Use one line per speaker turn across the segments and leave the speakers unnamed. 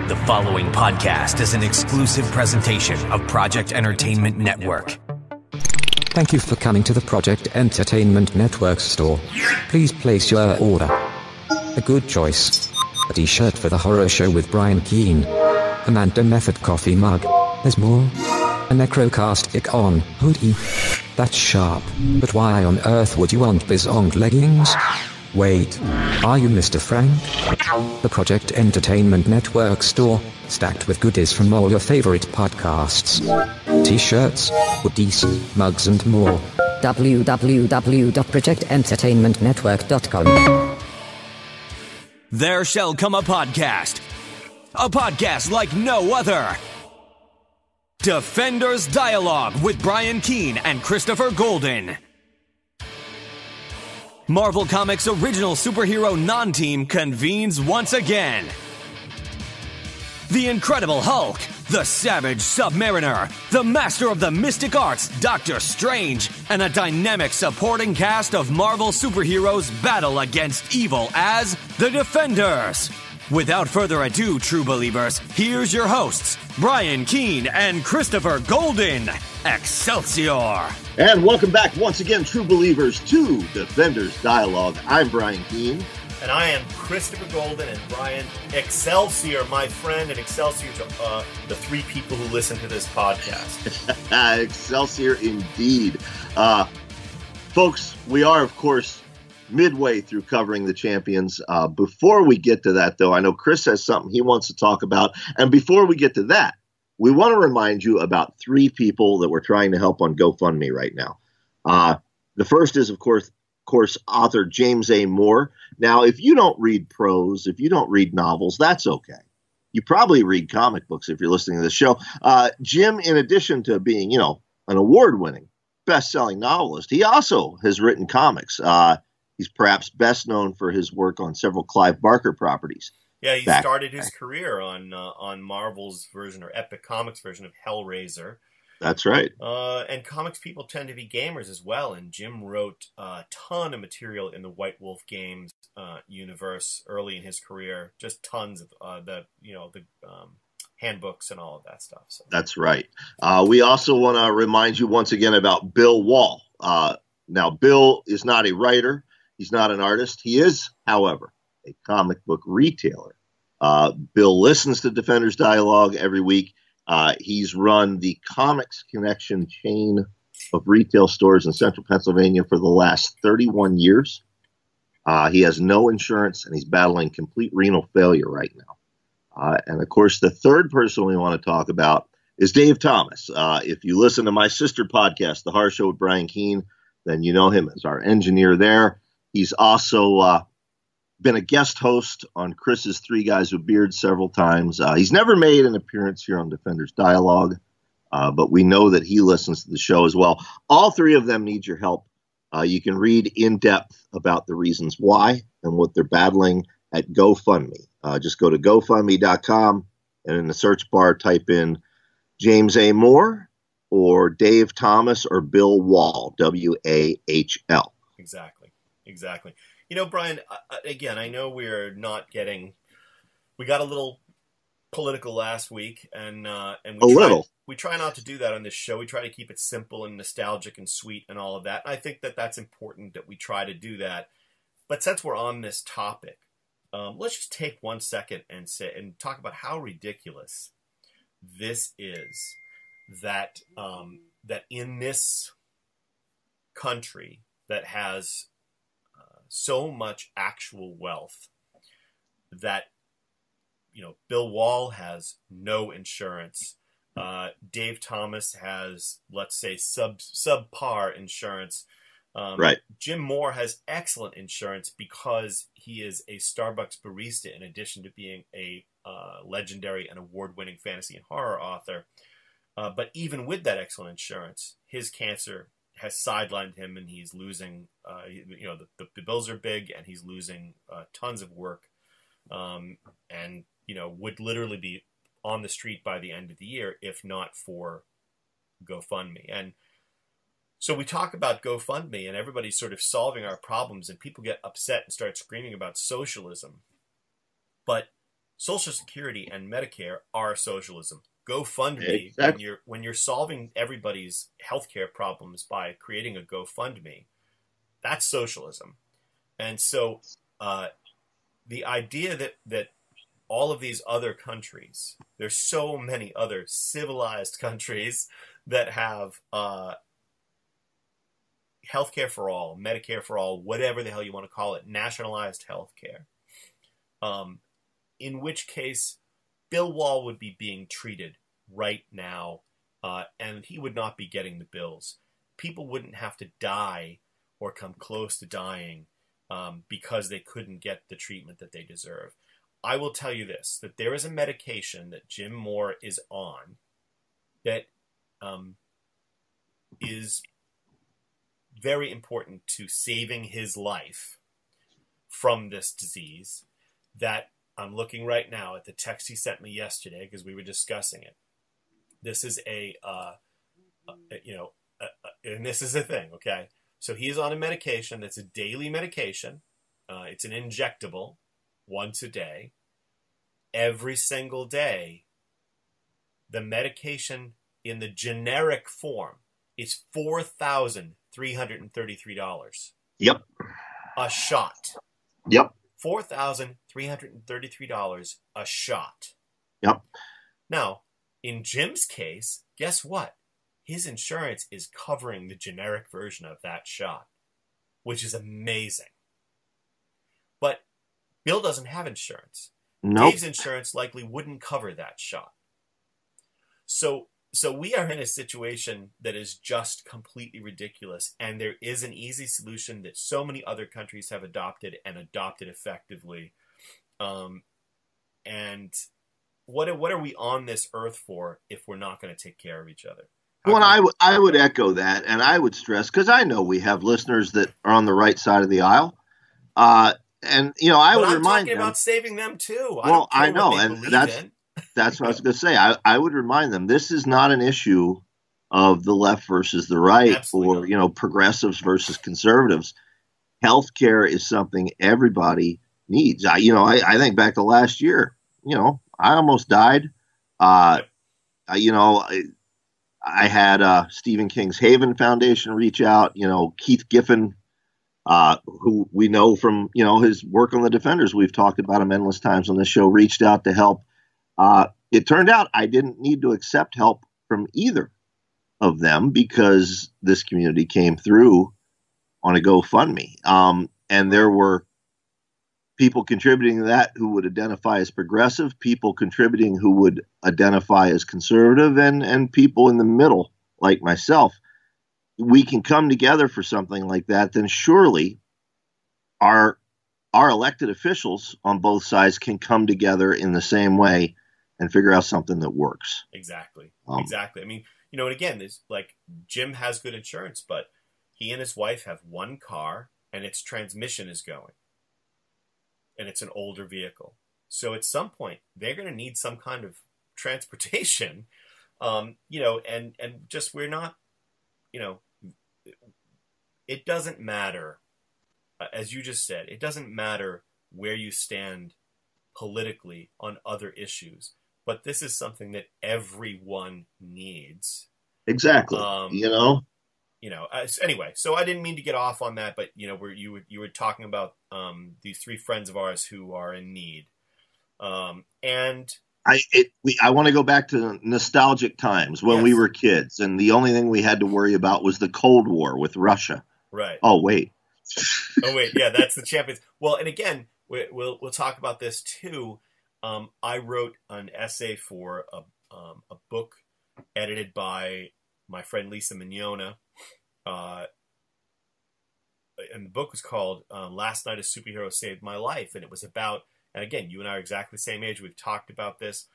The following podcast is an exclusive presentation of Project Entertainment Network.
Thank you for coming to the Project Entertainment Network store. Please place your order. A good choice. A t-shirt for the horror show with Brian Keane. A Manta Method coffee mug. There's more. A Necrocast on hoodie. That's sharp. But why on earth would you want Bizong leggings? Wait. Are you Mr. Frank? The Project Entertainment Network store, stacked with goodies from all your favorite podcasts. T-shirts, hoodies, mugs and more. www.projectentertainmentnetwork.com.
There shall come a podcast. A podcast like no other. Defenders Dialogue with Brian Keane and Christopher Golden. Marvel Comics' original superhero non-team convenes once again. The Incredible Hulk, the Savage Submariner, the Master of the Mystic Arts, Doctor Strange, and a dynamic supporting cast of Marvel superheroes battle against evil as the Defenders. Without further ado, true believers, here's your hosts, Brian Keane and Christopher Golden. Excelsior!
And welcome back once again, true believers, to Defenders Dialogue. I'm Brian Keane.
And I am Christopher Golden, and Brian, Excelsior, my friend, and Excelsior to the three people who listen to this podcast.
Excelsior indeed. Folks, we are, of course, midway through covering the champions. Before we get to that, though, I know Chris has something he wants to talk about. And before we get to that, we want to remind you about three people that we're trying to help on GoFundMe right now. The first is, of course, author James A. Moore. Now, if you don't read prose, if you don't read novels, that's okay. You probably read comic books if you're listening to the show. Jim, in addition to being, an award-winning, best-selling novelist, he also has written comics. He's perhaps best known for his work on several Clive Barker properties.
Yeah, he started his career on Marvel's version or Epic Comics version of Hellraiser.
That's right.
And comics people tend to be gamers as well. And Jim wrote a ton of material in the White Wolf Games universe early in his career. Just tons of the handbooks and all of that stuff. So. That's
right. We also want to remind you once again about Bill Wall. Now, Bill is not a writer. He's not an artist. He is, however, a comic book retailer. Bill listens to Defenders Dialogue every week. He's run the Comics Connection chain of retail stores in central Pennsylvania for the last 31 years. He has no insurance, and he's battling complete renal failure right now. And, of course, the third person we want to talk about is Dave Thomas. If you listen to my sister podcast, The Horror Show with Brian Keane, then you know him as our engineer there. He's also been a guest host on Chris's Three Guys with Beards several times. He's never made an appearance here on Defenders Dialogue, but we know that he listens to the show as well. All three of them need your help. You can read in depth about the reasons why and what they're battling at GoFundMe. Just go to GoFundMe.com and in the search bar type in James A. Moore or Dave Thomas or Bill Wall, W-A-H-L.
Exactly. Brian, again, I know we got a little political last week, and we try not to do that on this show. We try to keep it simple and nostalgic and sweet and all of that. And I think that that's important that we try to do that. But since we're on this topic, let's just take 1 second and talk about how ridiculous this is. That in this country that has so much actual wealth that, Bill Wall has no insurance. Dave Thomas has, let's say, subpar insurance.
Right.
Jim Moore has excellent insurance because he is a Starbucks barista in addition to being a legendary and award-winning fantasy and horror author. But even with that excellent insurance, his cancer has sidelined him, and he's losing. The bills are big, and he's losing tons of work, and would literally be on the street by the end of the year if not for GoFundMe. And so we talk about GoFundMe, and everybody's sort of solving our problems, and people get upset and start screaming about socialism. But Social Security and Medicare are socialism. GoFundMe,
exactly.
when you're solving everybody's healthcare problems by creating a GoFundMe, that's socialism. And so the idea that all of these other countries, there's so many other civilized countries that have healthcare for all, Medicare for all, whatever the hell you want to call it, nationalized healthcare. In which case, Bill Wall would be being treated right now, and he would not be getting the bills. People wouldn't have to die or come close to dying because they couldn't get the treatment that they deserve. I will tell you this, that there is a medication that Jim Moore is on that is very important to saving his life from this disease, that I'm looking right now at the text he sent me yesterday because we were discussing it. This is and this is a thing, okay? So he's on a medication that's a daily medication. It's an injectable once a day. Every single day, the medication in the generic form is $4,333.
Yep.
A shot.
Yep.
$4,333 a shot.
Yep.
Now, in Jim's case, guess what? His insurance is covering the generic version of that shot, which is amazing. But Bill doesn't have insurance.
Nope.
Dave's insurance likely wouldn't cover that shot. So we are in a situation that is just completely ridiculous, and there is an easy solution that so many other countries have adopted and adopted effectively. And what are we on this earth for if we're not going to take care of each other?
I would echo that, and I would stress, because I know we have listeners that are on the right side of the aisle, and I would remind them.
I'm talking about saving them too.
Well, I know, and that's what I was going to say. I would remind them this is not an issue of the left versus the right, absolutely, or progressives versus conservatives. Healthcare is something everybody needs. I think back to last year. I almost died. I had Stephen King's Haven Foundation reach out. Keith Giffen, who we know from his work on the Defenders, we've talked about him endless times on this show, reached out to help. It turned out I didn't need to accept help from either of them because this community came through on a GoFundMe, and there were people contributing to that who would identify as progressive, people contributing who would identify as conservative, and people in the middle like myself. We can come together for something like that, then surely our elected officials on both sides can come together in the same way and figure out something that works.
Exactly. Exactly. I mean, and again, there's Jim has good insurance, but he and his wife have one car and its transmission is going. And it's an older vehicle. So at some point, they're going to need some kind of transportation, and just we're not, it doesn't matter, as you just said, it doesn't matter where you stand politically on other issues, but this is something that everyone needs.
Exactly.
Anyway, so I didn't mean to get off on that, but where you were talking about these three friends of ours who are in need, and
I want to go back to nostalgic times when we were kids, and the only thing we had to worry about was the Cold War with Russia.
Right.
Oh wait,
yeah, that's the champions. Well, and again, we'll talk about this too. I wrote an essay for a book edited by my friend Lisa Mignona. And the book was called Last Night a Superhero Saved My Life. And it was about, and again, you and I are exactly the same age. We've talked about this.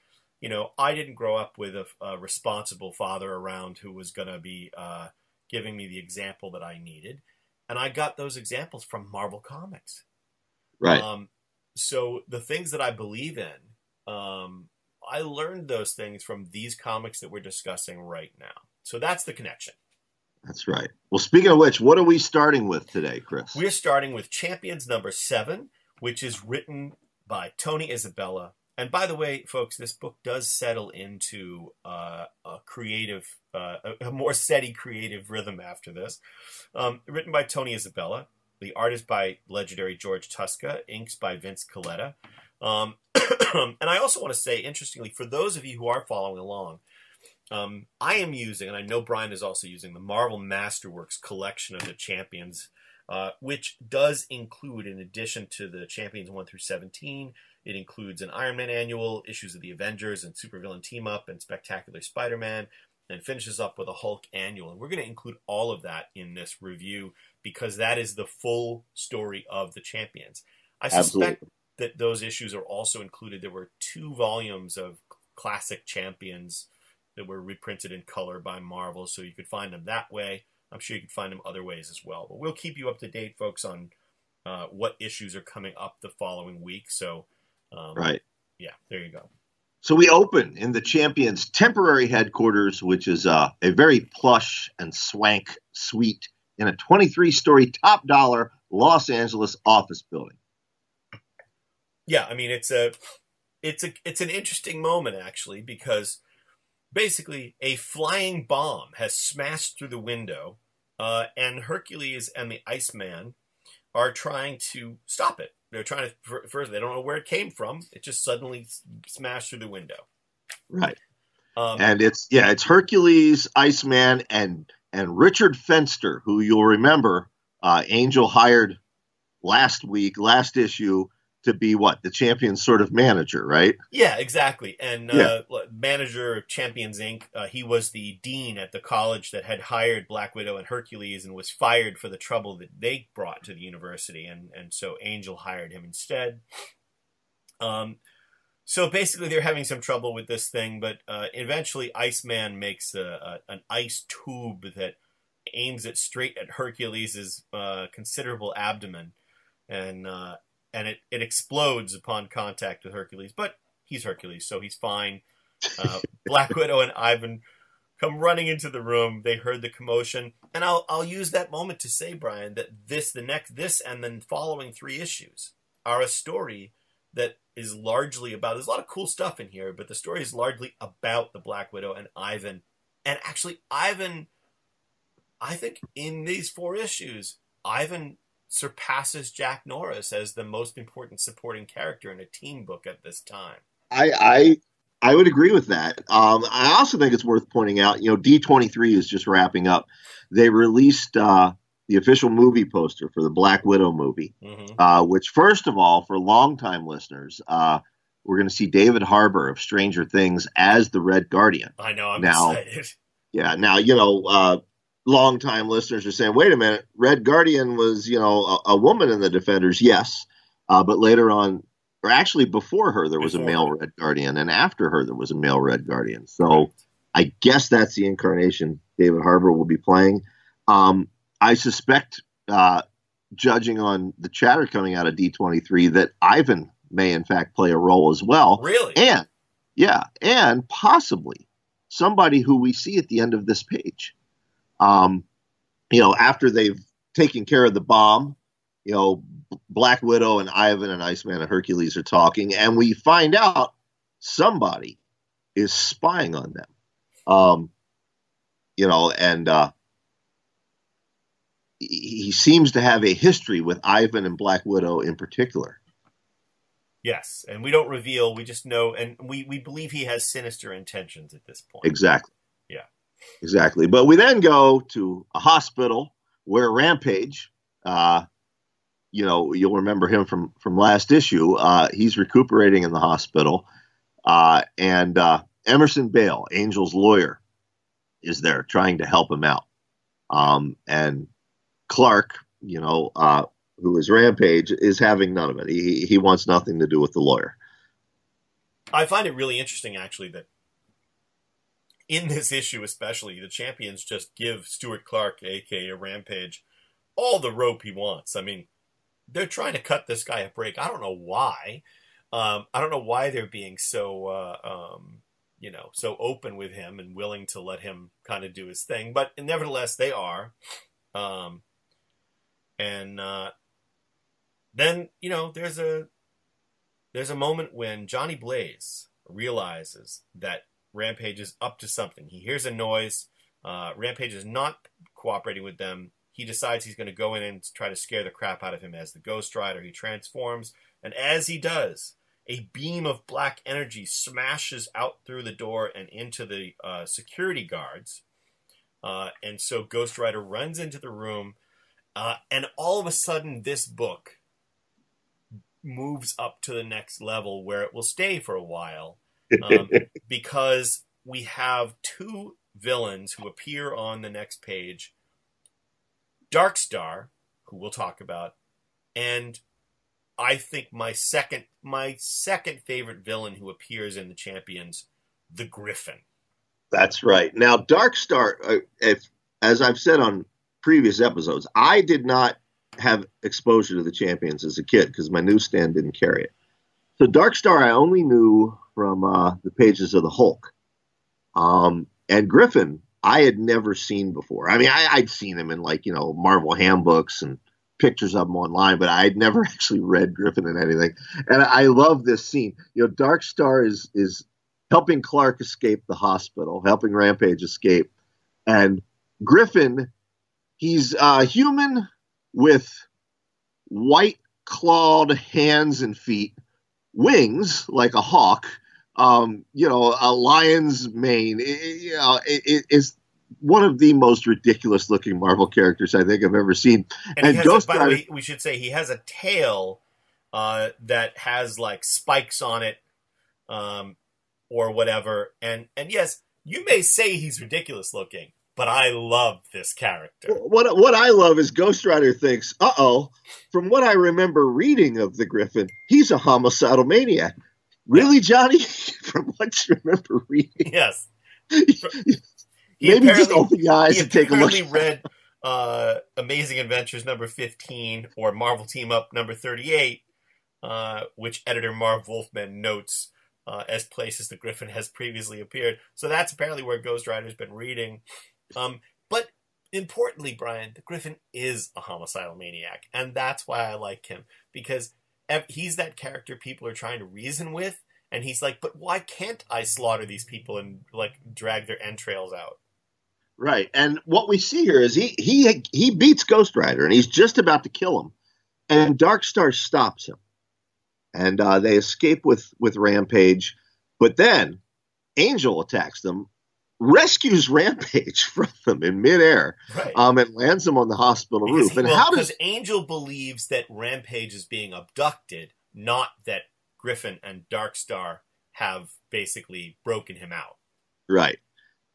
I didn't grow up with a responsible father around who was going to be giving me the example that I needed. And I got those examples from Marvel Comics.
Right.
So the things that I believe in, I learned those things from these comics that we're discussing right now. So that's the connection.
That's right. Well, speaking of which, what are we starting with today, Chris?
We're starting with Champions number 7, which is written by Tony Isabella And by the way, folks, this book does settle into a creative, a more steady creative rhythm after this. Written by Tony Isabella, the art is by legendary George Tuska, inks by Vince Colletta. And I also want to say, interestingly, for those of you who are following along, I am using, and I know Brian is also using, the Marvel Masterworks collection of the Champions, which does include, in addition to the Champions 1 through 17, it includes an Iron Man annual, issues of the Avengers and Supervillain Team Up and Spectacular Spider-Man, and finishes up with a Hulk annual. And we're going to include all of that in this review because that is the full story of the Champions. I suspect that those issues are also included. There were 2 volumes of classic Champions that were reprinted in color by Marvel, so you could find them that way. I'm sure you could find them other ways as well. But we'll keep you up to date, folks, on what issues are coming up the following week. So,
right.
Yeah, there you go.
So we open in the Champions' temporary headquarters, which is a very plush and swank suite in a 23-story top-dollar Los Angeles office building.
Yeah, I mean, it's an interesting moment, actually, because basically a flying bomb has smashed through the window, and Hercules and the Iceman are trying to stop it. They're trying to, first, they don't know where it came from. It just suddenly smashed through the window.
Right. And it's Hercules, Iceman, and Richard Fenster, who you'll remember, Angel hired last issue to be the Champions sort of manager, right?
Yeah, exactly. And manager of Champions Inc., he was the dean at the college that had hired Black Widow and Hercules and was fired for the trouble that they brought to the university. And so Angel hired him instead. So basically they're having some trouble with this thing, but eventually Iceman makes an ice tube that aims it straight at Hercules' considerable abdomen. And it explodes upon contact with Hercules. But he's Hercules, so he's fine. Black Widow and Ivan come running into the room. They heard the commotion. And I'll use that moment to say, Brian, that this and then following 3 issues are a story that is largely about, there's a lot of cool stuff in here, but the story is largely about the Black Widow and Ivan. And actually, Ivan, I think in these 4 issues, Ivan surpasses Jack Norris as the most important supporting character in a team book at this time.
I would agree with that. I also think it's worth pointing out, D23 is just wrapping up. They released the official movie poster for the Black Widow movie, which, first of all, for longtime listeners, we're going to see David Harbour of Stranger Things as the Red Guardian.
I know, I'm excited.
Yeah, now, longtime listeners are saying, wait a minute, Red Guardian was, a woman in the Defenders, yes. But later on, or actually before her, there was a male Red Guardian, and after her, there was a male Red Guardian. So I guess that's the incarnation David Harbour will be playing. I suspect, judging on the chatter coming out of D23, that Ivan may in fact play a role as well.
Really?
And possibly somebody who we see at the end of this page. After they've taken care of the bomb, Black Widow and Ivan and Iceman and Hercules are talking, and we find out somebody is spying on them. He seems to have a history with Ivan and Black Widow in particular.
Yes, and we don't reveal, we just know, and we believe he has sinister intentions at this point.
Exactly.
Yeah.
Exactly. But we then go to a hospital where Rampage, you'll remember him from last issue. He's recuperating in the hospital. And Emerson Bale, Angel's lawyer, is there trying to help him out. And Clark, who is Rampage, is having none of it. He wants nothing to do with the lawyer.
I find it really interesting, actually, that in this issue especially, the Champions just give Stuart Clark, a.k.a. Rampage, all the rope he wants. I mean, they're trying to cut this guy a break. I don't know why. I don't know why they're being so, so open with him and willing to let him kind of do his thing. But nevertheless, they are. Then, there's there's a moment when Johnny Blaze realizes that Rampage is up to something. He hears a noise. Rampage is not cooperating with them. He decides he's going to go in and try to scare the crap out of him as the Ghost Rider. He transforms, and as he does, a beam of black energy smashes out through the door and into the security guards. And so Ghost Rider runs into the room, and all of a sudden this book moves up to the next level where it will stay for a while, because we have two villains who appear on the next page. Darkstar, who we'll talk about, and I think my second favorite villain who appears in the Champions, the Griffin.
That's right. Now, Darkstar, as I've said on previous episodes, I did not have exposure to the Champions as a kid because my newsstand didn't carry it. So Darkstar I only knew from the pages of the Hulk. And Griffin I had never seen before. I mean, I'd seen him in Marvel handbooks and pictures of him online, but I'd never actually read Griffin in anything. And I love this scene. Darkstar is helping Clark escape the hospital, helping Rampage escape. And Griffin, he's human with white clawed hands and feet, wings like a hawk, a lion's mane. It is one of the most ridiculous looking Marvel characters I think I've ever seen.
And Ghost Rider, by the way, we should say he has a tail that has like spikes on it, or whatever. And yes, you may say he's ridiculous looking, but I love this character.
What I love is Ghost Rider thinks, from what I remember reading of the Griffin, he's a homicidal maniac. Really, Johnny? From what you remember reading?
Yes.
Maybe just open your eyes and take a look.
He apparently read Amazing Adventures number 15 or Marvel Team Up number 38, which editor Marv Wolfman notes as places the Griffin has previously appeared. So that's apparently where Ghost Rider's been reading. But importantly, Brian, the Griffin is a homicidal maniac, and that's why I like him, because he's that character people are trying to reason with, and he's like, but why can't I slaughter these people and drag their entrails out?
Right, and what we see here is he beats Ghost Rider, and he's just about to kill him, and Darkstar stops him, and they escape with Rampage, but then Angel attacks them, rescues Rampage from them in midair,
right.
And lands him on the hospital roof.
Because Angel believes that Rampage is being abducted, not that Griffin and Darkstar have basically broken him out.
Right.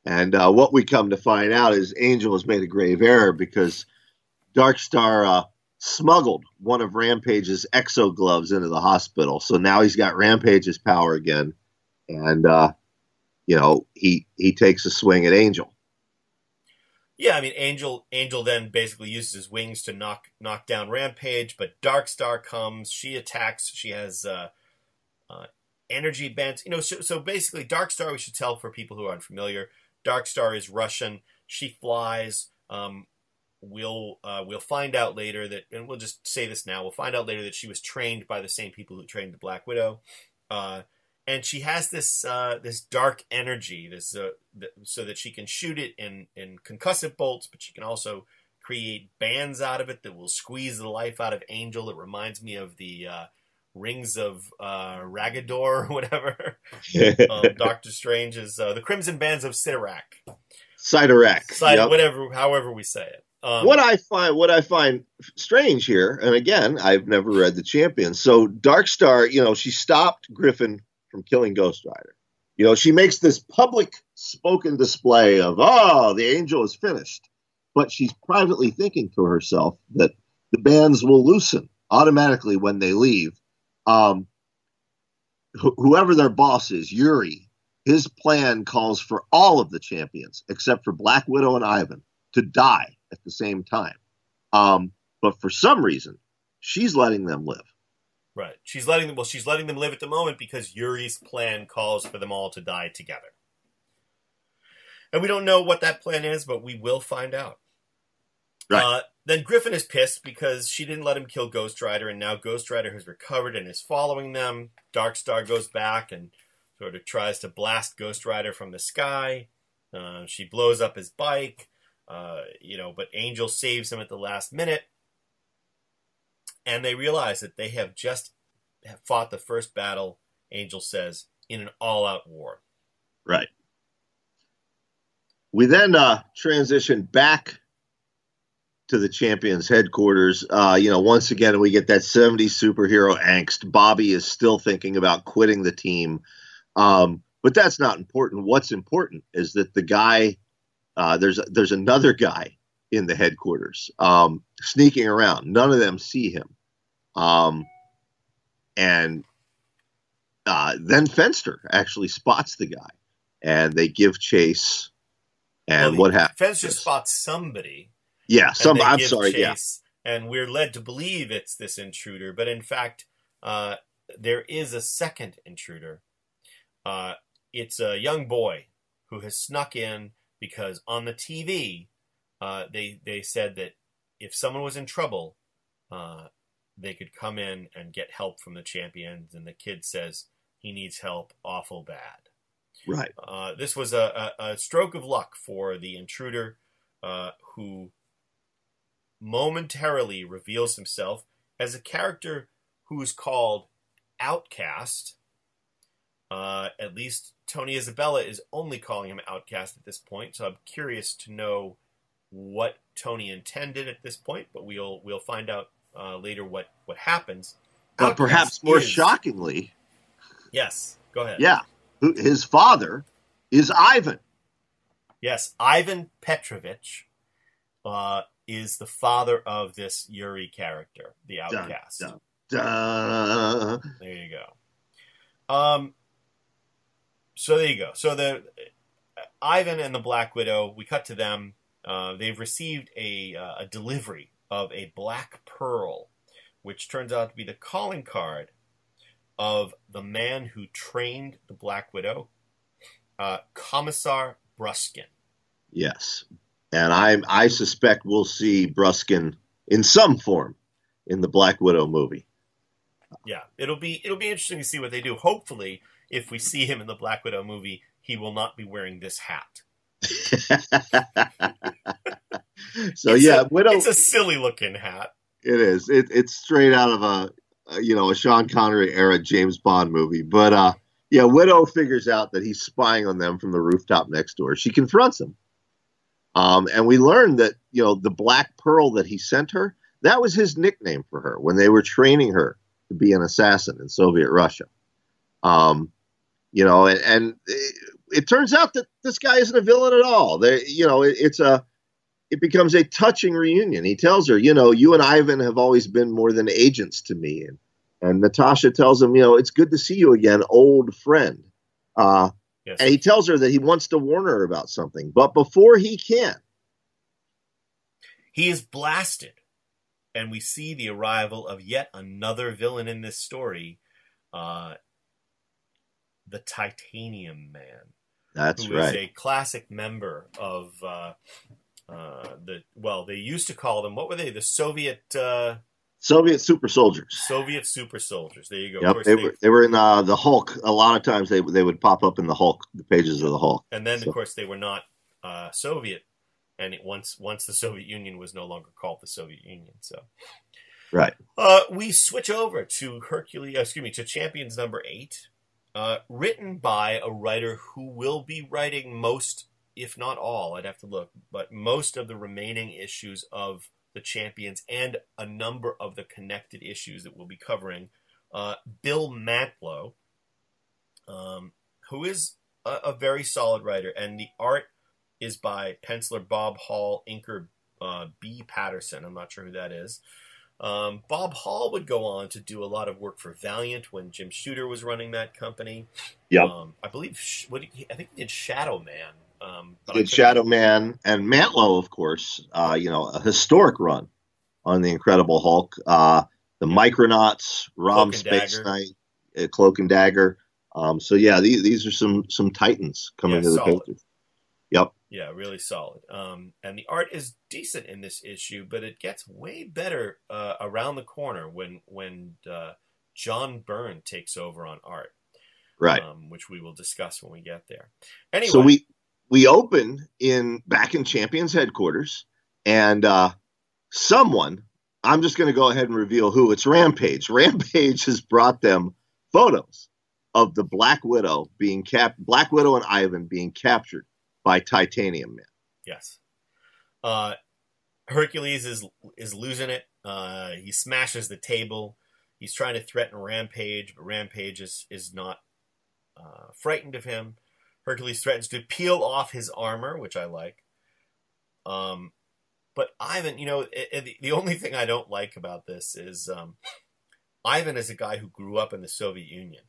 And what we come to find out is Angel has made a grave error because Darkstar smuggled one of Rampage's exogloves into the hospital. So now he's got Rampage's power again. And, he takes a swing at Angel.
Yeah, I mean, Angel then basically uses his wings to knock down Rampage, but Darkstar comes, she attacks, she has energy bent. So basically Darkstar, we should tell for people who are unfamiliar, Darkstar is Russian. She flies. We'll find out later that, and we'll just say this now, we'll find out later that she was trained by the same people who trained the Black Widow. And she has this dark energy, so that she can shoot it in concussive bolts, but she can also create bands out of it that will squeeze the life out of Angel. It reminds me of the Rings of Ragador or whatever. Doctor Strange is the Crimson Bands of Cyttorak.
Yep.
Whatever, however we say it.
What I find strange here, and again, I've never read the Champions. So Darkstar, she stopped Griffin from killing Ghost Rider. She makes this public spoken display of, the Angel is finished. But she's privately thinking to herself that the bands will loosen automatically when they leave. Whoever their boss is, Yuri, his plan calls for all of the Champions, except for Black Widow and Ivan, to die at the same time. But for some reason, she's letting them live.
Right. She's letting them live at the moment because Yuri's plan calls for them all to die together. And we don't know what that plan is, but we will find out.
Right.
Then Griffin is pissed because she didn't let him kill Ghost Rider, and now Ghost Rider has recovered and is following them. Darkstar goes back and sort of tries to blast Ghost Rider from the sky. She blows up his bike, but Angel saves him at the last minute. And they realize that they have just fought the first battle, Angel says, in an all-out war.
Right. We then transition back to the Champions headquarters. Once again, we get that 70s superhero angst. Bobby is still thinking about quitting the team. But that's not important. What's important is that the guy, there's another guy in the headquarters sneaking around. None of them see him. And then Fenster actually spots the guy, and they give chase. And what happens?
Fenster spots somebody.
Yeah, I'm sorry.
Chase, yeah. And we're led to believe it's this intruder, but in fact, there is a second intruder. It's a young boy who has snuck in because on the TV, they said that if someone was in trouble, they could come in and get help from the Champions, and the kid says he needs help awful bad.
Right.
This was a stroke of luck for the intruder, who momentarily reveals himself as a character who's called Outcast. At least Tony Isabella is only calling him Outcast at this point, so I'm curious to know what Tony intended at this point, but we'll find out later what happens.
But perhaps more shockingly...
Yes, go ahead.
Yeah, his father is Ivan.
Yes, Ivan Petrovich is the father of this Yuri character, the Outcast.
Dun, dun, dun.
There you go. So there you go. So the Ivan and the Black Widow, we cut to them. They've received a delivery of a black pearl, which turns out to be the calling card of the man who trained the Black Widow, Commissar Bruskin.
Yes. And I suspect we'll see Bruskin in some form in the Black Widow movie.
Yeah, it'll be interesting to see what they do. Hopefully, if we see him in the Black Widow movie, he will not be wearing this hat.
Widow.
It's a silly looking hat.
It is. It's straight out of a Sean Connery era James Bond movie. But Widow figures out that he's spying on them from the rooftop next door. She confronts him. And we learned that, the Black Pearl that he sent her, that was his nickname for her when they were training her to be an assassin in Soviet Russia. And it turns out that this guy isn't a villain at all. It becomes a touching reunion. He tells her, you and Ivan have always been more than agents to me. And Natasha tells him, it's good to see you again, old friend. Yes. And he tells her that he wants to warn her about something. But before he can,
he is blasted. And we see the arrival of yet another villain in this story, the Titanium Man.
That's
who
right.
Is a classic member of they used to call them, what were they? The Soviet
Super Soldiers.
Soviet Super Soldiers. There you go.
Yep,
of course,
they were in the Hulk. A lot of times they would pop up in the Hulk, the pages of the Hulk.
And then, of course, they were not Soviet. And once the Soviet Union was no longer called the Soviet Union. So,
right.
We switch over to to Champions number 8, written by a writer who will be writing most, if not all, I'd have to look, but most of the remaining issues of the Champions and a number of the connected issues that we'll be covering. Bill Mantlo, who is a very solid writer, and the art is by penciler Bob Hall, inker B. Patterson. I'm not sure who that is. Bob Hall would go on to do a lot of work for Valiant when Jim Shooter was running that company.
Yep.
I believe I think he did Shadow Man.
Did Shadow Man and Mantlo, of course. A historic run on the Incredible Hulk. The Micronauts, Rom Space Knight, Cloak and Dagger. These are some titans coming to the pages. Yep.
Yeah, really solid. And the art is decent in this issue, but it gets way better around the corner when John Byrne takes over on art,
right?
Which we will discuss when we get there. Anyway,
so we open back in Champions headquarters, and someone, I'm just going to go ahead and reveal who. It's Rampage. Rampage has brought them photos of the Black Widow Black Widow and Ivan being captured by Titanium Man.
Yes. Hercules is losing it. He smashes the table. He's trying to threaten Rampage, but Rampage is not frightened of him. Hercules threatens to peel off his armor, which I like. But Ivan, the only thing I don't like about this is Ivan is a guy who grew up in the Soviet Union.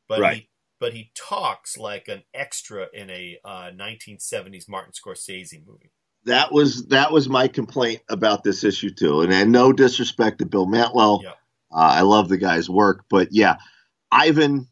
But
right.
He talks like an extra in a 1970s Martin Scorsese movie.
That was my complaint about this issue too, and no disrespect to Bill Mantlo.
Yeah.
I love the guy's work, but yeah, Ivan,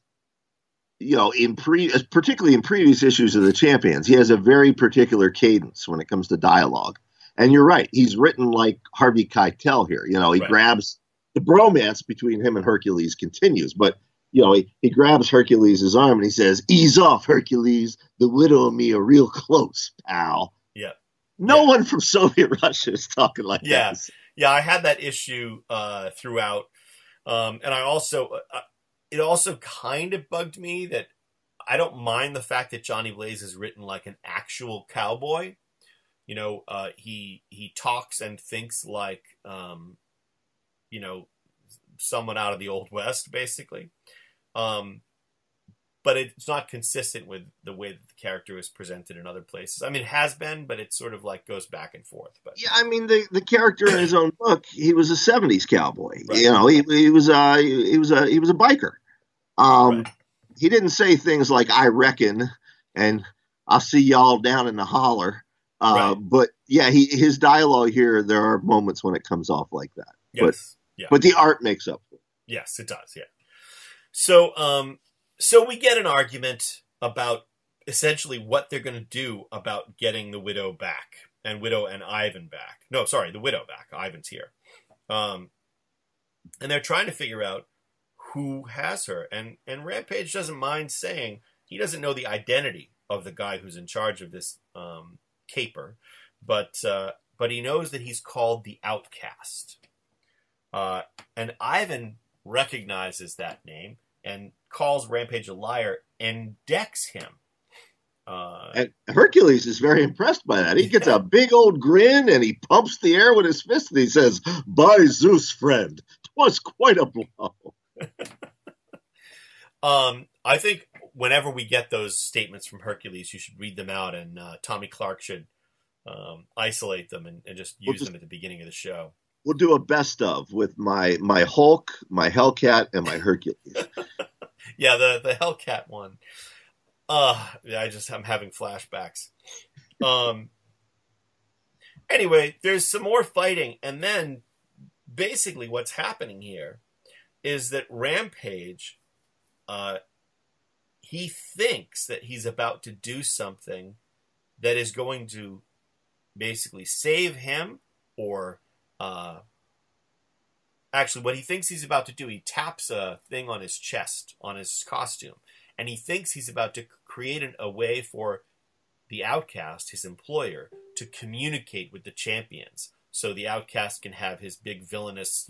particularly in previous issues of the Champions, he has a very particular cadence when it comes to dialogue. And you're right, he's written like Harvey Keitel here. He grabs the bromance between him and Hercules continues, but he grabs Hercules' arm and he says, "Ease off, Hercules. The widow and me are real close, pal."
Yeah.
No one from Soviet Russia is talking like that.
Yeah, I had that issue throughout. And I also, it also kind of bugged me that I don't mind the fact that Johnny Blaze is written like an actual cowboy. He talks and thinks like, someone out of the Old West, basically. But it's not consistent with the way that the character is presented in other places. I mean, it has been, but it sort of like goes back and forth. But
yeah, I mean, the character in his own book, he was a '70s cowboy.
Right.
He was a biker.
Right.
He didn't say things like "I reckon" and "I'll see y'all down in the holler."
Right.
But yeah, his dialogue here, there are moments when it comes off like that.
Yes.
But the art makes up for it.
Yes, it does. Yeah. So we get an argument about essentially what they're going to do about getting the widow back and Ivan back. No, sorry, the widow back. Ivan's here. And they're trying to figure out who has her. And Rampage doesn't mind saying he doesn't know the identity of the guy who's in charge of this caper, but he knows that he's called the Outcast. And Ivan recognizes that name and calls Rampage a liar and decks him.
And Hercules is very impressed by that. He gets a big old grin and he pumps the air with his fist and he says, "By Zeus, friend, 'twas quite a blow."
I think whenever we get those statements from Hercules, you should read them out, and Tommy Clark should isolate them and just use them at the beginning of the show.
We'll do a best of with my Hulk, my Hellcat, and my Hercules.
Yeah, the Hellcat one. I'm having flashbacks. Anyway, there's some more fighting, and then basically what's happening here is that Rampage, he thinks that he's about to do something that is going to basically save him, or actually what he thinks he's about to do, he taps a thing on his chest, on his costume, and he thinks he's about to create a way for the Outcast, his employer, to communicate with the Champions. So the Outcast can have his big villainous,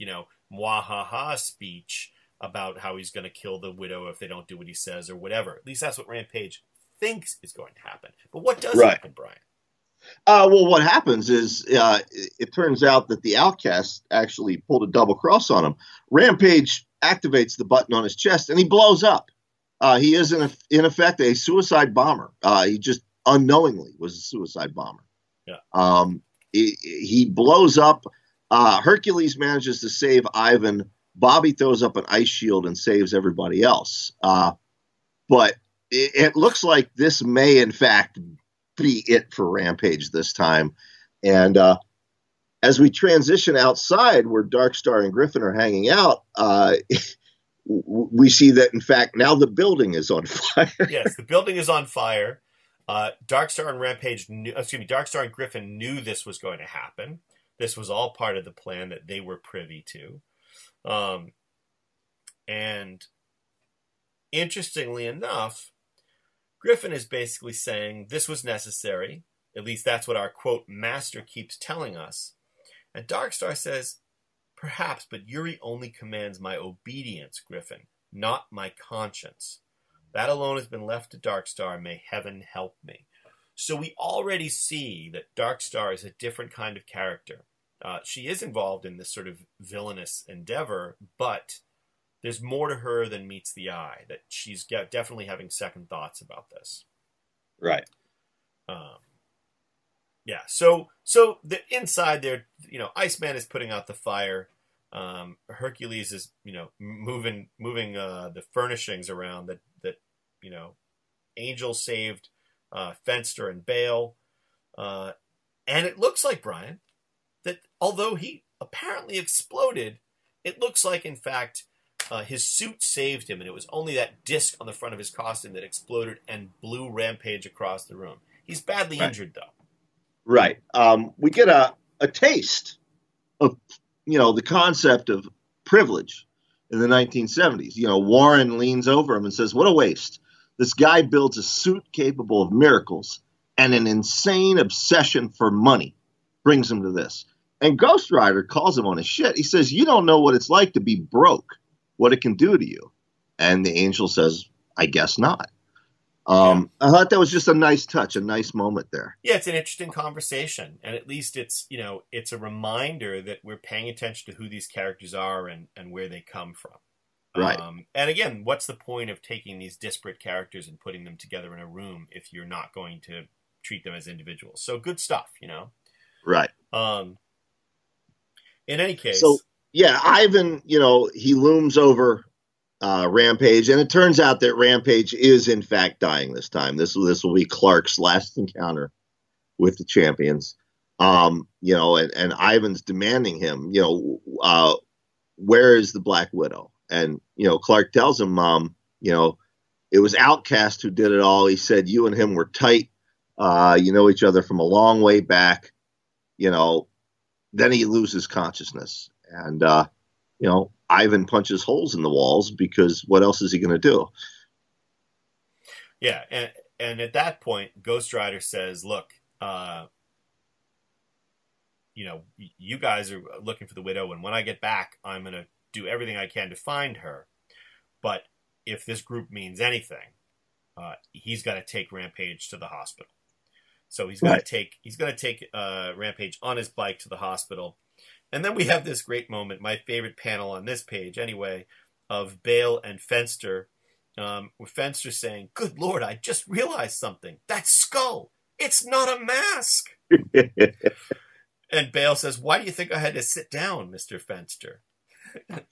mwahaha speech about how he's going to kill the widow if they don't do what he says or whatever. At least that's what Rampage thinks is going to happen. But what does happen, Brian?
Well, what happens is it turns out that the Outcast actually pulled a double cross on him. Rampage activates the button on his chest and he blows up. He is, in effect, a suicide bomber. He just unknowingly was a suicide bomber.
Yeah.
He blows up. Hercules manages to save Ivan. Bobby throws up an ice shield and saves everybody else. But it looks like this may, in fact, be it for Rampage this time. And as we transition outside where Darkstar and Griffin are hanging out, we see that, in fact, now the building is on fire.
Yes, the building is on fire. Darkstar and Darkstar and Griffin knew this was going to happen. This was all part of the plan that they were privy to. And interestingly enough, Griffin is basically saying this was necessary. At least that's what our, quote, master keeps telling us. And Darkstar says, perhaps, but Yuri only commands my obedience, Griffin, not my conscience. That alone has been left to Darkstar. May heaven help me. So we already see that Darkstar is a different kind of character. She is involved in this sort of villainous endeavor, but there's more to her than meets the eye, that she's definitely having second thoughts about this.
Right.
Yeah. So the inside there, Iceman is putting out the fire. Hercules is, moving the furnishings around that Angel saved Fenster and Bale. And it looks like, Brian, that although he apparently exploded, it looks like, in fact, his suit saved him, and it was only that disc on the front of his costume that exploded and blew Rampage across the room. He's badly injured, though.
Right. We get a taste of, the concept of privilege in the 1970s. Warren leans over him and says, what a waste. This guy builds a suit capable of miracles, and an insane obsession for money brings him to this. And Ghost Rider calls him on his shit. He says, you don't know what it's like to be broke, what it can do to you. And the Angel says, I guess not. I thought that was just a nice touch, a nice moment there.
Yeah, it's an interesting conversation. And at least it's, it's a reminder that we're paying attention to who these characters are and where they come from.
Right.
And again, what's the point of taking these disparate characters and putting them together in a room if you're not going to treat them as individuals? So good stuff,
Right.
In any case.
So, yeah, Ivan, he looms over Rampage, and it turns out that Rampage is, in fact, dying this time. This will be Clark's last encounter with the champions. And Ivan's demanding him, where is the Black Widow? And, Clark tells him, it was Outcast who did it all. He said, you and him were tight. You know each other from a long way back. Then he loses consciousness. And, Ivan punches holes in the walls because what else is he going to do?
Yeah. And at that point, Ghost Rider says, look, you guys are looking for the Widow. And when I get back, I'm going to do everything I can to find her. But if this group means anything, he's got to take Rampage to the hospital. So he's going to take Rampage on his bike to the hospital. And then we have this great moment, my favorite panel on this page anyway, of Bale and Fenster, with Fenster saying, good Lord, I just realized something. That skull, it's not a mask. And Bale says, why do you think I had to sit down, Mr. Fenster?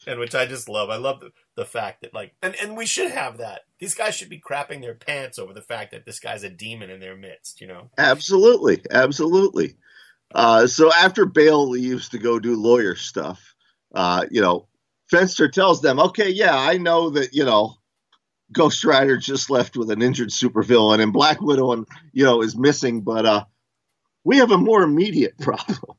And which I just love. I love the fact that, and we should have that. These guys should be crapping their pants over the fact that this guy's a demon in their midst,
Absolutely. Absolutely. So after Bale leaves to go do lawyer stuff, Fenster tells them, okay, yeah, I know that, Ghost Rider just left with an injured supervillain and Black Widow, is missing, but we have a more immediate problem.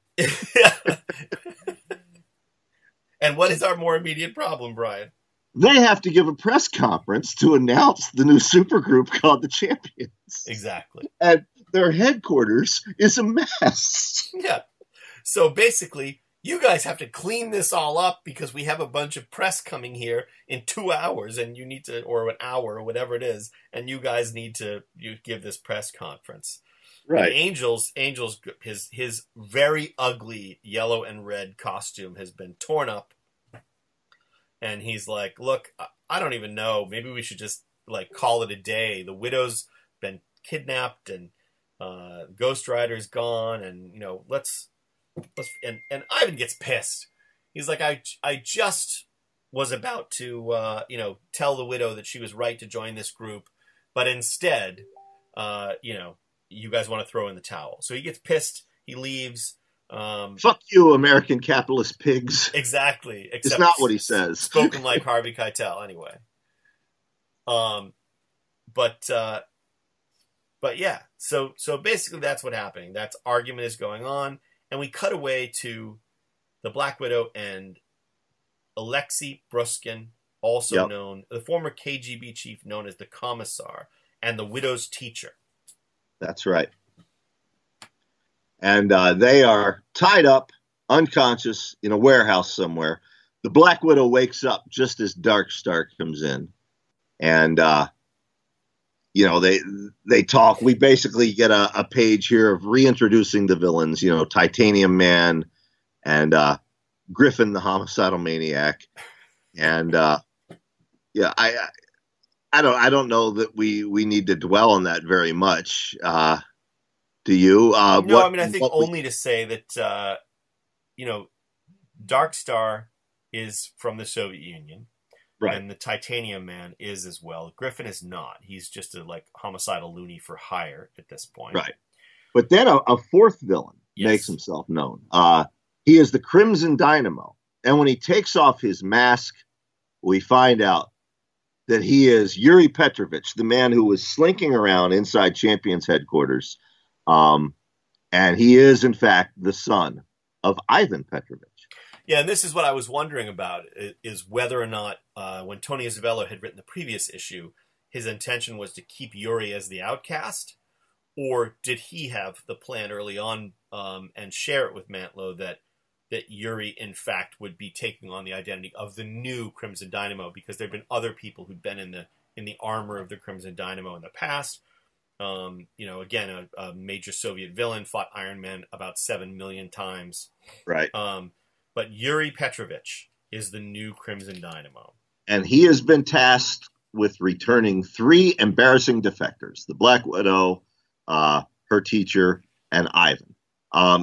And what is our more immediate problem, Brian?
They have to give a press conference to announce the new supergroup called the Champions.
Exactly.
And their headquarters is a mess.
Yeah. So basically, you guys have to clean this all up because we have a bunch of press coming here in 2 hours and you need to, or an hour or whatever it is, and you guys need to give this press conference.
Right.
And Angel's his very ugly yellow and red costume has been torn up. And he's like, look, I don't even know. Maybe we should just call it a day. The Widow's been kidnapped and Ghost Rider's gone. And, let's and Ivan gets pissed. He's like, I just was about to, tell the Widow that she was right to join this group. But instead, you guys want to throw in the towel. So he gets pissed. He leaves.
Fuck you, American capitalist pigs.
Exactly.
It's not what he says.
Spoken like Harvey Keitel, anyway. But yeah. So basically that's what's happening. That's argument is going on. And we cut away to the Black Widow and Alexei Bruskin, also known, the former KGB chief known as the Commissar, and the Widow's teacher.
That's right. And they are tied up, unconscious, in a warehouse somewhere. The Black Widow wakes up just as Darkstar comes in. And, they talk. We basically get a page here of reintroducing the villains, Titanium Man and Griffin, the homicidal maniac. And, I don't know that we need to dwell on that very much. Do you?
No, I think only to say that, Darkstar is from the Soviet Union. Right. And the Titanium Man is as well. Griffin is not. He's just a homicidal loony for hire at this point.
Right. But then a fourth villain makes himself known. He is the Crimson Dynamo. And when he takes off his mask, we find out that he is Yuri Petrovich, the man who was slinking around inside Champions headquarters. And he is, in fact, the son of Ivan Petrovich.
Yeah, and this is what I was wondering about, is whether or not, when Tony Isabello had written the previous issue, his intention was to keep Yuri as the outcast, or did he have the plan early on and share it with Mantlo that Yuri, in fact, would be taking on the identity of the new Crimson Dynamo, because there had been other people who'd been in the armor of the Crimson Dynamo in the past. Again, a major Soviet villain, fought Iron Man about 7 million times.
Right.
But Yuri Petrovich is the new Crimson Dynamo.
And he has been tasked with returning 3 embarrassing defectors, the Black Widow, her teacher, and Ivan.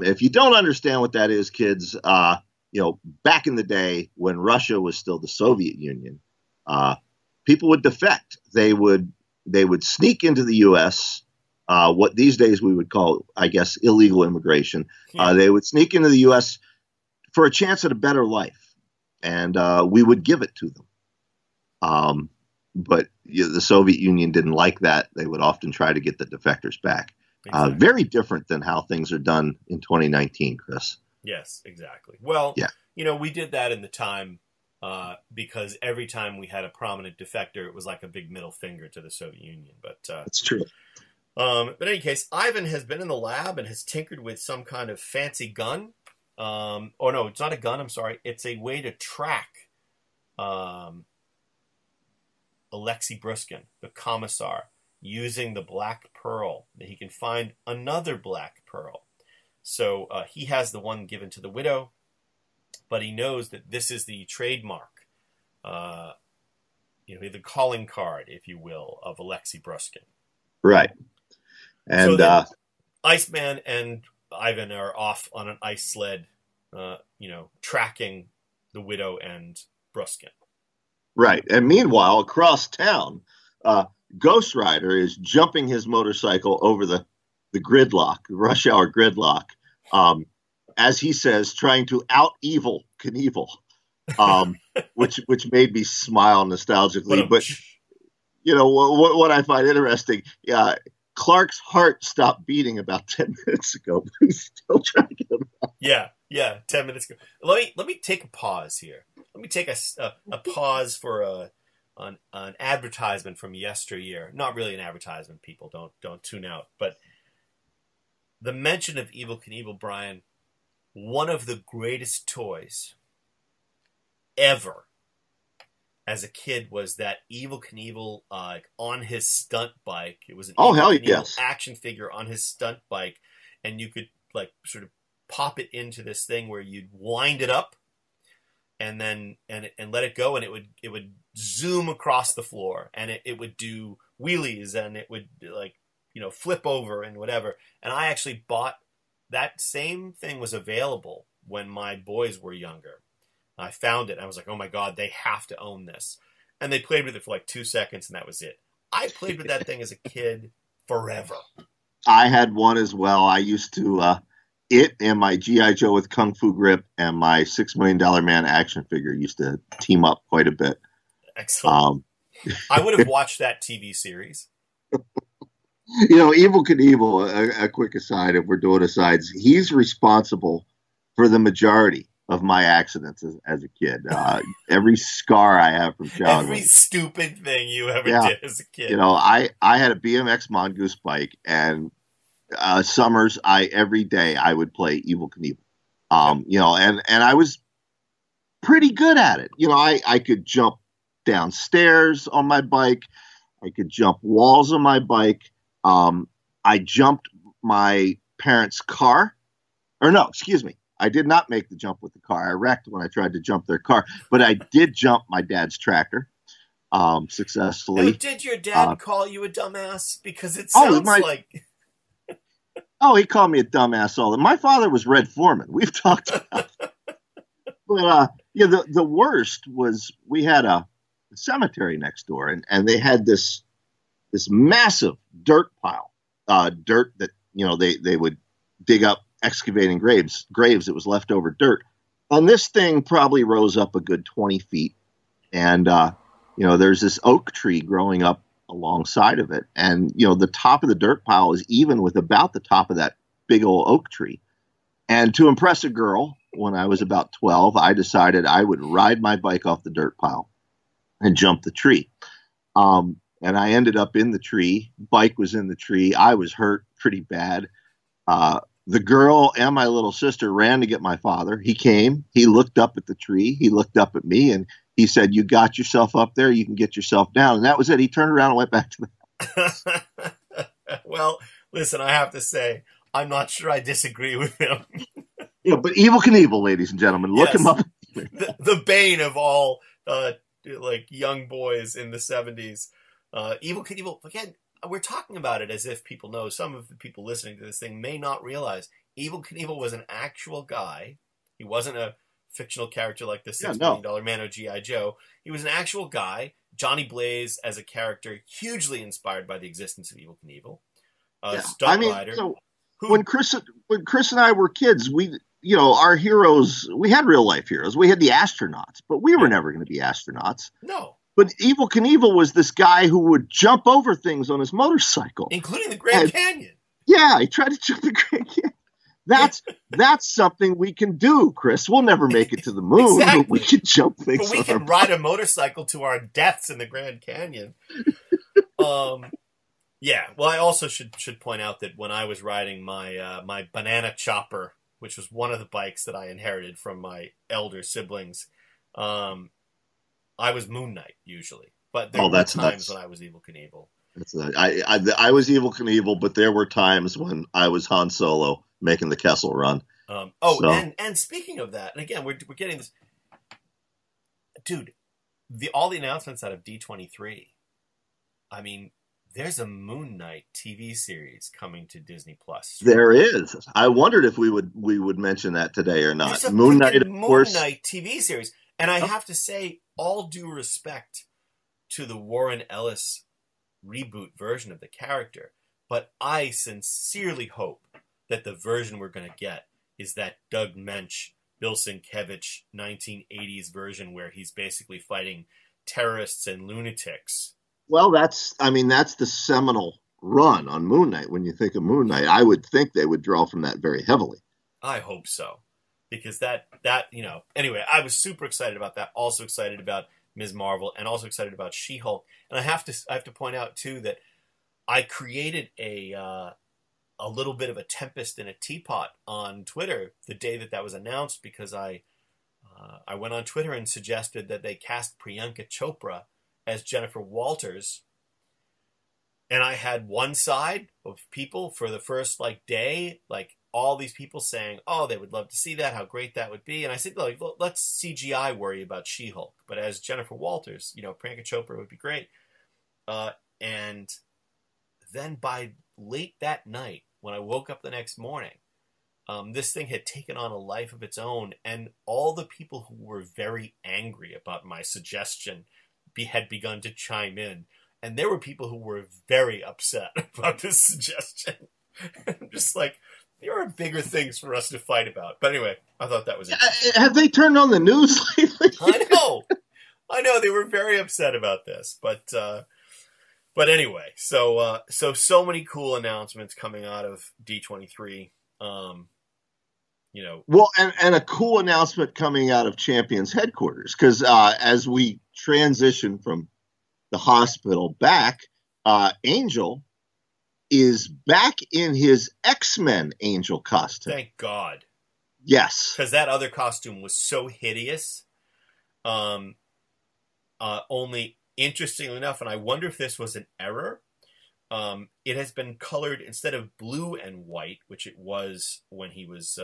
If you don't understand what that is, kids, back in the day when Russia was still the Soviet Union, people would defect. They would sneak into the U.S., what these days we would call, I guess, illegal immigration. Yeah. They would sneak into the U.S. for a chance at a better life, and we would give it to them. But the Soviet Union didn't like that. They would often try to get the defectors back. Exactly. Very different than how things are done in 2019, Chris.
Yes, exactly. Well, we did that in the time because every time we had a prominent defector, it was like a big middle finger to the Soviet Union. But
it's true.
But in any case, Ivan has been in the lab and has tinkered with some kind of fancy gun. No, it's not a gun. I'm sorry. It's a way to track Alexei Bruskin, the Commissar, using the Black Pearl. That he can find another Black Pearl. So he has the one given to the Widow, but he knows that this is the trademark, the calling card, if you will, of Alexei Bruskin.
Right. And
so Iceman and Ivan are off on an ice sled, tracking the Widow and Bruskin.
Right. And meanwhile, across town, Ghost Rider is jumping his motorcycle over the gridlock, rush hour gridlock, as he says, trying to out-evil Knievel, which made me smile nostalgically. But, what I find interesting, Clark's heart stopped beating about 10 minutes ago, but he's still trying to get him out.
Yeah, 10 minutes ago. Let me take a pause here. Let me take a pause for an advertisement from yesteryear. Not really an advertisement, people. Don't tune out. But the mention of Evel Knievel, Brian, one of the greatest toys ever as a kid was that Evel Knievel on his stunt bike. It was an Evel Knievel action figure on his stunt bike, and you could sort of pop it into this thing where you'd wind it up and then and let it go, and it would zoom across the floor, and it would do wheelies, and it would flip over and whatever. And I actually bought that same thing. Was available when my boys were younger. I found it. And I was like, oh my God, they have to own this. And they played with it for 2 seconds, and that was it. I played with that thing as a kid forever.
I had one as well. I used to, it and my G.I. Joe with Kung Fu grip and my $6 Million Man action figure used to team up quite a bit.
Excellent. I would have watched that TV series.
You know, Evel Knievel, a quick aside, if we're doing asides, he's responsible for the majority of my accidents as a kid. Every scar I have from childhood.
Every stupid thing you ever did as a kid.
You know, I had a BMX Mongoose bike, and summers, every day I would play Evel Knievel. You know, and I was pretty good at it. You know, I could jump downstairs on my bike. I could jump walls on my bike. I jumped my parents' car. Or no, excuse me. I did not make the jump with the car. I wrecked when I tried to jump their car. But I did jump my dad's tractor successfully.
Now, did your dad call you a dumbass? Because it sounds like...
Oh, he called me a dumbass all the time. My father was Red Foreman. We've talked about it. But yeah, the worst was we had a cemetery next door, and they had this massive dirt pile, dirt that, you know, they would dig up excavating graves. It was leftover dirt. And this thing probably rose up a good 20 feet. And, you know, there's this oak tree growing up alongside of it. And, you know, the top of the dirt pile is even with about the top of that big old oak tree. And to impress a girl, when I was about 12, I decided I would ride my bike off the dirt pile and jump the tree. And I ended up in the tree. Bike was in the tree. I was hurt pretty bad. The girl and my little sister ran to get my father. He came. He looked up at the tree. He looked up at me, and he said, "You got yourself up there. You can get yourself down." And that was it. He turned around and went back to the house.
Well, listen, I have to say, I'm not sure I disagree with him.
Yeah, but Evel Knievel, ladies and gentlemen, look him up.
The bane of all like young boys in the 70s. Evel Knievel, again, we're talking about it as if people know. Some of the people listening to this thing may not realize Evel Knievel was an actual guy. He wasn't a fictional character like the $6 million man or G.I. Joe. He was an actual guy. Johnny Blaze as a character, hugely inspired by the existence of Evel Knievel. Stunt rider.
So when Chris and I were kids, you know, our heroes, we had real life heroes. We had the astronauts, but we were never going to be astronauts.
No.
But Evel Knievel was this guy who would jump over things on his motorcycle.
Including the Grand Canyon.
Yeah, he tried to jump the Grand Canyon. That's something we can do, Chris. We'll never make it to the moon, but we can jump things.
But we can ride a motorcycle to our deaths in the Grand Canyon. Yeah, well, I also should point out that when I was riding my my banana chopper, which was one of the bikes that I inherited from my elder siblings, I was Moon Knight usually, but there were times when I was Evel Knievel.
I was Evel Knievel, but there were times when I was Han Solo making the Kessel Run.
And speaking of that, and again, we're getting this, dude. All the announcements out of D23. I mean, there's a Moon Knight TV series coming to Disney Plus.
There is. I wondered if we would mention that today or not.
There's a
Moon Knight
TV series, and I have to say, all due respect to the Warren Ellis reboot version of the character, but I sincerely hope that the version we're going to get is that Doug Mensch, Bill Sienkiewicz 1980s version where he's basically fighting terrorists and lunatics.
Well, that's the seminal run on Moon Knight. When you think of Moon Knight, I would think they would draw from that very heavily.
I hope so. Because that you know, anyway, I was super excited about that. Also excited about Ms. Marvel, and also excited about She-Hulk. And I have to point out too that I created a little bit of a tempest in a teapot on Twitter the day that was announced, because I went on Twitter and suggested that they cast Priyanka Chopra as Jennifer Walters. And I had one side of people for the first day, all these people saying, oh, they would love to see that, how great that would be. And I said, let's CGI worry about She-Hulk. But as Jennifer Walters, Priyanka Chopra would be great. And then by late that night, when I woke up the next morning, this thing had taken on a life of its own. And all the people who were very angry about my suggestion had begun to chime in. And there were people who were very upset about this suggestion. I'm just like, there are bigger things for us to fight about. But anyway, I thought that was interesting.
Have they turned on the news lately?
I know. They were very upset about this. But But anyway, so many cool announcements coming out of D23.
Well, and a cool announcement coming out of Champions headquarters, because as we transition from the hospital back, Angel is back in his X-Men Angel costume.
Thank God.
Yes.
Because that other costume was so hideous. Only, interestingly enough, and I wonder if this was an error, it has been colored instead of blue and white, which it was when he was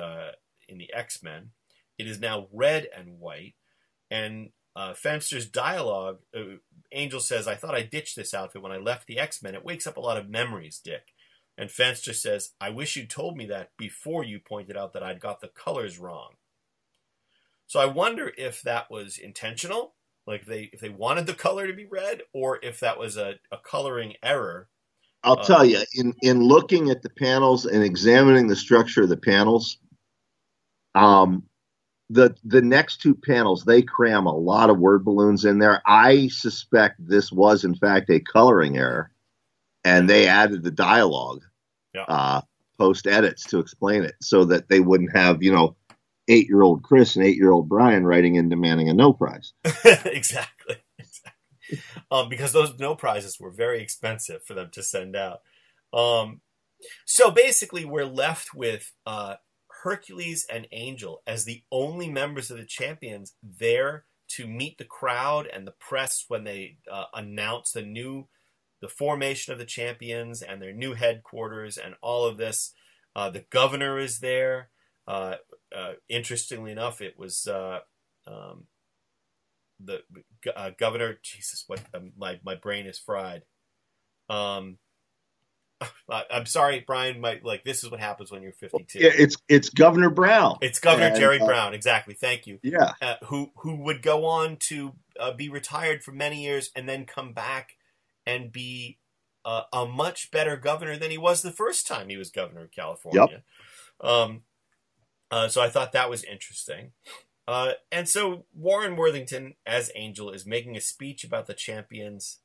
in the X-Men. It is now red and white. And Fenster's dialogue, Angel says, "I thought I ditched this outfit when I left the X-Men. It wakes up a lot of memories, Dick." And Fenster says, "I wish you told me that before you pointed out that I'd got the colors wrong." So I wonder if that was intentional, like if they wanted the color to be red, or if that was a coloring error.
I'll tell you, in looking at the panels and examining the structure of the panels, the next two panels, they cram a lot of word balloons in there. I suspect this was, in fact, a coloring error, and they added the dialogue post-edits to explain it so that they wouldn't have, 8-year-old Chris and 8-year-old Brian writing in demanding a no prize.
Exactly. Because those no prizes were very expensive for them to send out. So basically, we're left with Hercules and Angel as the only members of the Champions there to meet the crowd and the press when they announce the formation of the Champions and their new headquarters and all of this. The governor is there. Interestingly enough, it was the governor. Jesus, what? My brain is fried. I'm sorry, Brian. This is what happens when you're 52.
Yeah, it's Governor Brown.
It's Governor Jerry Brown. Exactly. Thank you.
Yeah.
Who would go on to be retired for many years and then come back and be a much better governor than he was the first time he was governor of California. Yep. So I thought that was interesting. And so Warren Worthington, as Angel, is making a speech about the Champions.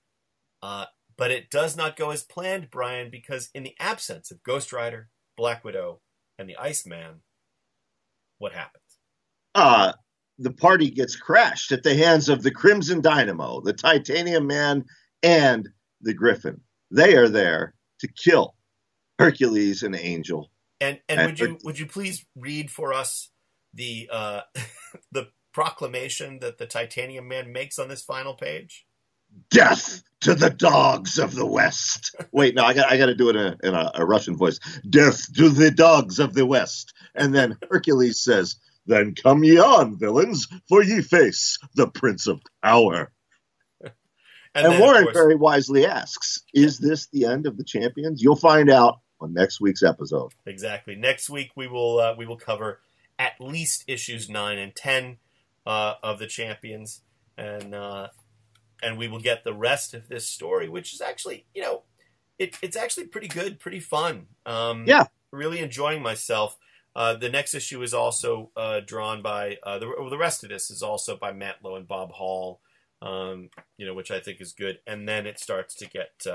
But it does not go as planned, Brian, because in the absence of Ghost Rider, Black Widow, and the Iceman, what happens?
The party gets crashed at the hands of the Crimson Dynamo, the Titanium Man, and the Griffin. They are there to kill Hercules and Angel.
And would you please read for us the the proclamation that the Titanium Man makes on this final page?
Death to the dogs of the West. Wait, no, I got to do it in a Russian voice. Death to the dogs of the West. And then Hercules says, "Then come ye on, villains, for ye face the Prince of Power." And Warren very wisely asks, is this the end of the Champions? You'll find out on next week's episode.
Exactly. Next week we will cover at least issues 9 and 10 of the Champions, and we will get the rest of this story, which is actually, it's actually pretty good, pretty fun.
Yeah.
Really enjoying myself. The next issue is also drawn by, the rest of this is also by Matt Lowe and Bob Hall, which I think is good. And then it starts to get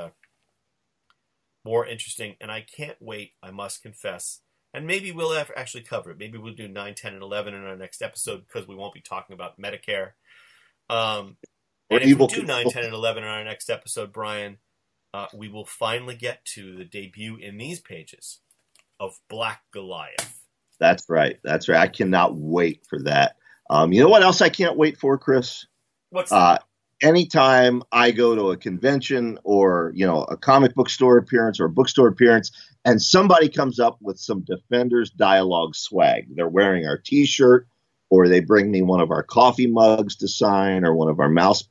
more interesting, and I can't wait, I must confess. And maybe we'll actually cover it. Maybe we'll do 9, 10, and 11 in our next episode because we won't be talking about Medicare. And if we do 9, 10, and 11 in our next episode, Brian, we will finally get to the debut in these pages of Black Goliath.
That's right. That's right. I cannot wait for that. You know what else I can't wait for, Chris?
What's that?
Anytime I go to a convention or, a comic book store appearance or a bookstore appearance, and somebody comes up with some Defenders Dialogue swag. They're wearing our T-shirt, or they bring me one of our coffee mugs to sign, or one of our mouse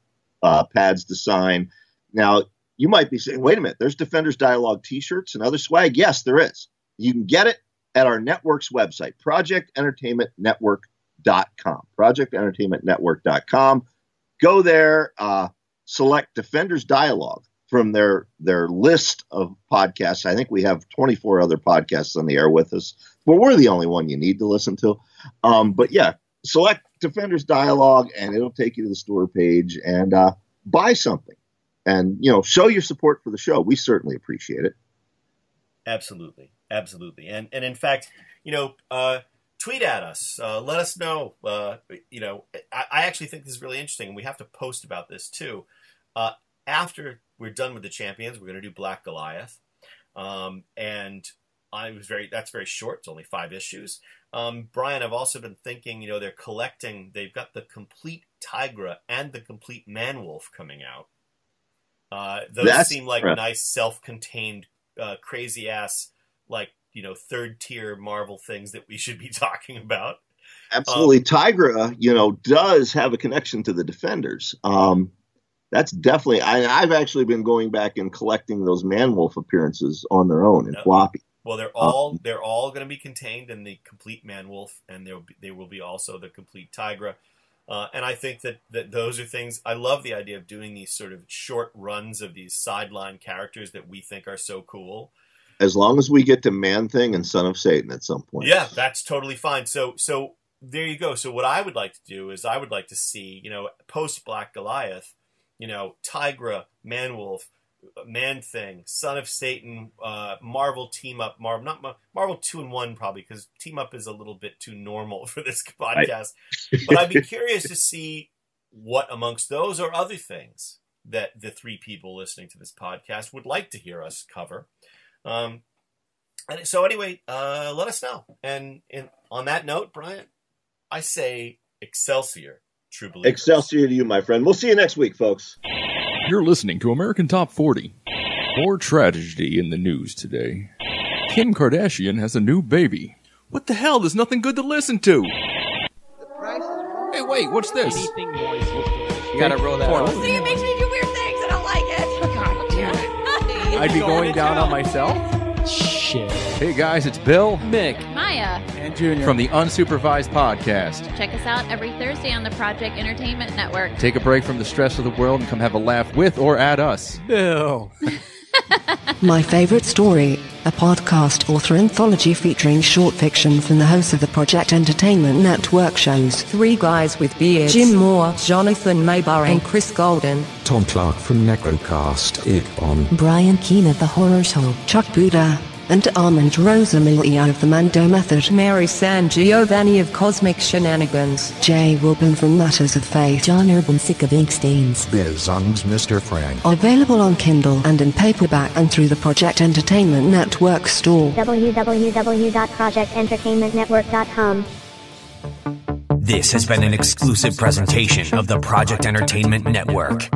pads to sign. Now, you might be saying, wait a minute, there's Defenders Dialogue T-shirts and other swag? Yes, there is. You can get it at our network's website, projectentertainmentnetwork.com. Projectentertainmentnetwork.com. Go there, select Defenders Dialogue from their list of podcasts. I think we have 24 other podcasts on the air with us, but we're the only one you need to listen to. But yeah, select Defenders Dialogue, and it'll take you to the store page and buy something. and, you know, show your support for the show. We certainly appreciate it.
Absolutely. Absolutely. And in fact, you know, tweet at us. Let us know. You know, I actually think this is really interesting, and we have to post about this too. After we're done with the champions, we're going to do Black Goliath. And that's very short. It's only 5 issues. Brian, I've also been thinking, you know, they've got the complete Tigra and the complete Manwolf coming out. Those seem like nice self-contained, crazy ass, like, you know, 3rd-tier Marvel things that we should be talking about.
Absolutely. Tigra, you know, does have a connection to the Defenders. That's definitely, I've actually been going back and collecting those Manwolf appearances on their own in floppy.
Well, they're all going to be contained in the complete Manwolf, and there will be also the complete Tigra. And I think that those are things, I love the idea of doing these sort of short runs of these sideline characters that we think are so cool.
As long as we get to Man-Thing and Son of Satan at some point.
Yeah, that's totally fine. So there you go. So what I would like to do is I would like to see, you know, post Black Goliath, you know, Tigra, Manwolf, Man-Thing, Son of Satan, Marvel team up, Marvel 2-in-1 probably, because team up is a little bit too normal for this podcast. But I'd be curious to see what amongst those or other things that the 3 people listening to this podcast would like to hear us cover. And so anyway, let us know. And on that note, Brian, I say Excelsior, true believers.
Excelsior to you, my friend. We'll see you next week, folks.
You're listening to American Top 40. More tragedy in the news today. Kim Kardashian has a new baby. What the hell? There's nothing good to listen to. Hey, wait, what's this?
You gotta roll that out.
See, it makes me do weird things. I don't like it. God damn it.
I'd be going down on myself?
Shit. Hey guys, it's Bill,
Mick,
Maya,
and Junior
from the Unsupervised Podcast.
Check us out every Thursday on the Project Entertainment Network.
Take a break from the stress of the world and come have a laugh with or at us.
Bill.
My Favorite Story, a podcast author anthology featuring short fiction from the hosts of the Project Entertainment Network shows. 3 guys with beards: Jim Moore, Jonathan Maybar, and Chris Golden.
Tom Clark from Necrocast Ig-On.
Brian Keane of The Horror Show. Chuck Buda. And Armand Rosamilia of The Mando Method. Mary San Giovanni of Cosmic Shenanigans. Jay Wilburn from Matters of Faith. John Urbancic of Ink Stains.
Biz Ung's Mr. Frank.
Available on Kindle and in paperback and through the Project Entertainment Network store.
www.projectentertainmentnetwork.com.
This has been an exclusive presentation of the Project Entertainment Network.